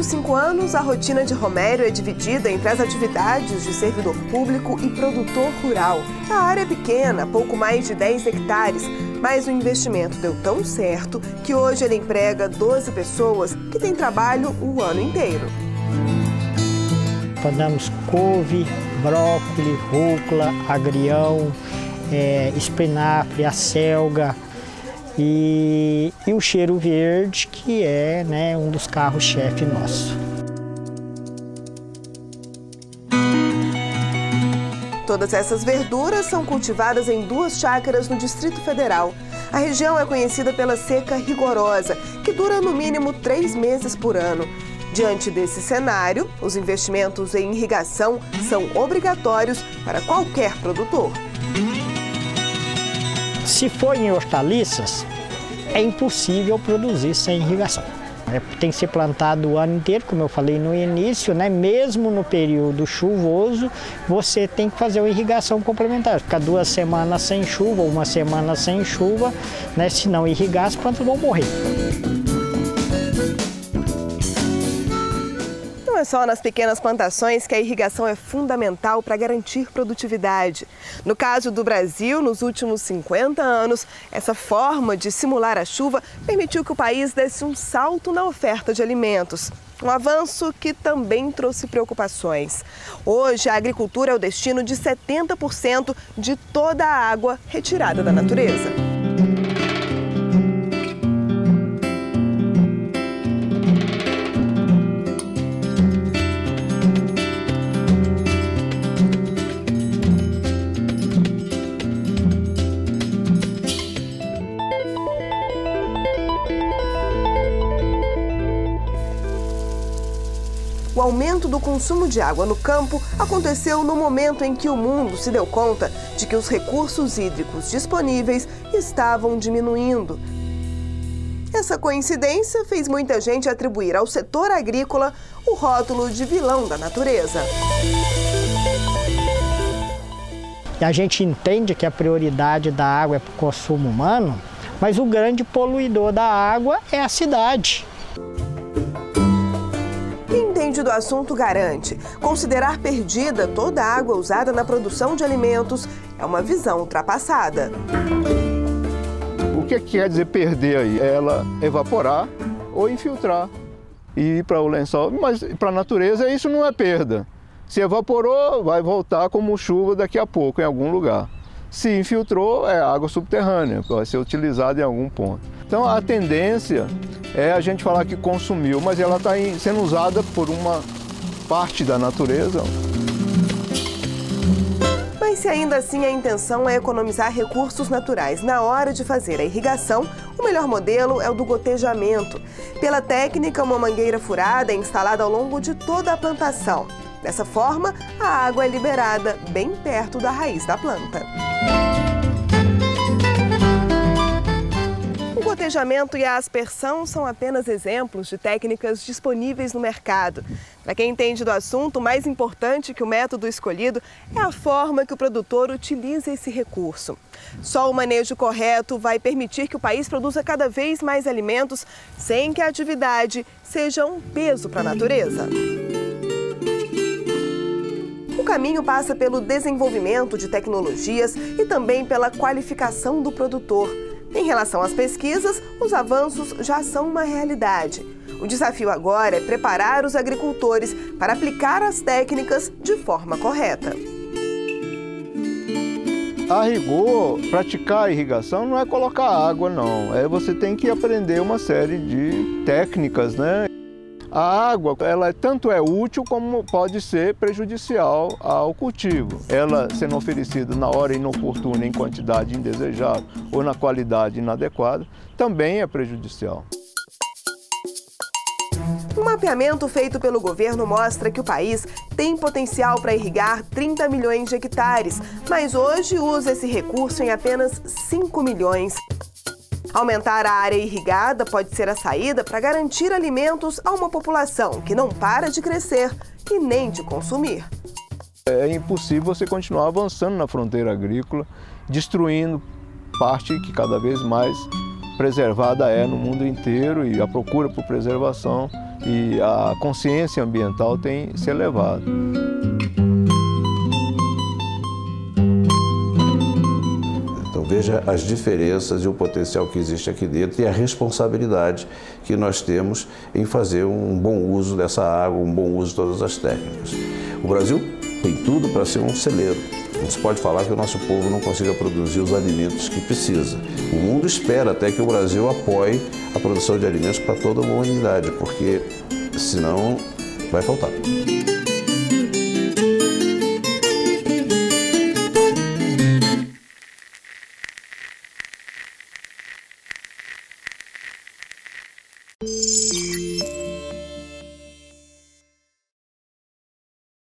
5 anos, a rotina de Romério é dividida entre as atividades de servidor público e produtor rural. A área é pequena, pouco mais de 10 hectares, mas o investimento deu tão certo que hoje ele emprega 12 pessoas que têm trabalho o ano inteiro. Plantamos couve, brócolis, rúcula, agrião, espinafre, acelga e o cheiro verde, que é um dos carros-chefe nosso. Todas essas verduras são cultivadas em 2 chácaras no Distrito Federal. A região é conhecida pela seca rigorosa, que dura no mínimo 3 meses por ano. Diante desse cenário, os investimentos em irrigação são obrigatórios para qualquer produtor. Se for em hortaliças, é impossível produzir sem irrigação. Tem que ser plantado o ano inteiro, como eu falei no início, mesmo no período chuvoso, você tem que fazer uma irrigação complementar. Ficar 2 semanas sem chuva, 1 semana sem chuva, se não irrigar, as plantas vão morrer. Não é só nas pequenas plantações que a irrigação é fundamental para garantir produtividade. No caso do Brasil, nos últimos 50 anos, essa forma de simular a chuva permitiu que o país desse um salto na oferta de alimentos. Um avanço que também trouxe preocupações. Hoje, a agricultura é o destino de 70% de toda a água retirada da natureza. O aumento do consumo de água no campo aconteceu no momento em que o mundo se deu conta de que os recursos hídricos disponíveis estavam diminuindo. Essa coincidência fez muita gente atribuir ao setor agrícola o rótulo de vilão da natureza. A gente entende que a prioridade da água é para o consumo humano, mas o grande poluidor da água é a cidade. Quem entende do assunto garante: considerar perdida toda a água usada na produção de alimentos é uma visão ultrapassada. O que quer dizer perder aí? É ela evaporar ou infiltrar e ir para o lençol. Mas para a natureza isso não é perda. Se evaporou, vai voltar como chuva daqui a pouco em algum lugar. Se infiltrou, é água subterrânea, vai ser utilizada em algum ponto. Então a tendência é a gente falar que consumiu, mas ela está sendo usada por uma parte da natureza. Mas se ainda assim a intenção é economizar recursos naturais na hora de fazer a irrigação, o melhor modelo é o do gotejamento. Pela técnica, uma mangueira furada é instalada ao longo de toda a plantação. Dessa forma, a água é liberada bem perto da raiz da planta. O gotejamento e a aspersão são apenas exemplos de técnicas disponíveis no mercado. Para quem entende do assunto, mais importante que o método escolhido é a forma que o produtor utiliza esse recurso. Só o manejo correto vai permitir que o país produza cada vez mais alimentos sem que a atividade seja um peso para a natureza. O caminho passa pelo desenvolvimento de tecnologias e também pela qualificação do produtor. Em relação às pesquisas, os avanços já são uma realidade. O desafio agora é preparar os agricultores para aplicar as técnicas de forma correta. A rigor, praticar a irrigação não é colocar água, não. Você tem que aprender uma série de técnicas, A água, ela tanto é útil como pode ser prejudicial ao cultivo. Ela sendo oferecida na hora inoportuna, em quantidade indesejada ou na qualidade inadequada, também é prejudicial. Um mapeamento feito pelo governo mostra que o país tem potencial para irrigar 30 milhões de hectares, mas hoje usa esse recurso em apenas 5 milhões. Aumentar a área irrigada pode ser a saída para garantir alimentos a uma população que não para de crescer e nem de consumir. É impossível você continuar avançando na fronteira agrícola, destruindo parte que cada vez mais preservada é no mundo inteiro, e a procura por preservação e a consciência ambiental tem se elevado. Então veja as diferenças e o potencial que existe aqui dentro e a responsabilidade que nós temos em fazer um bom uso dessa água, um bom uso de todas as técnicas. O Brasil tem tudo para ser um celeiro. Não se pode falar que o nosso povo não consiga produzir os alimentos que precisa. O mundo espera até que o Brasil apoie a produção de alimentos para toda a humanidade, porque senão vai faltar.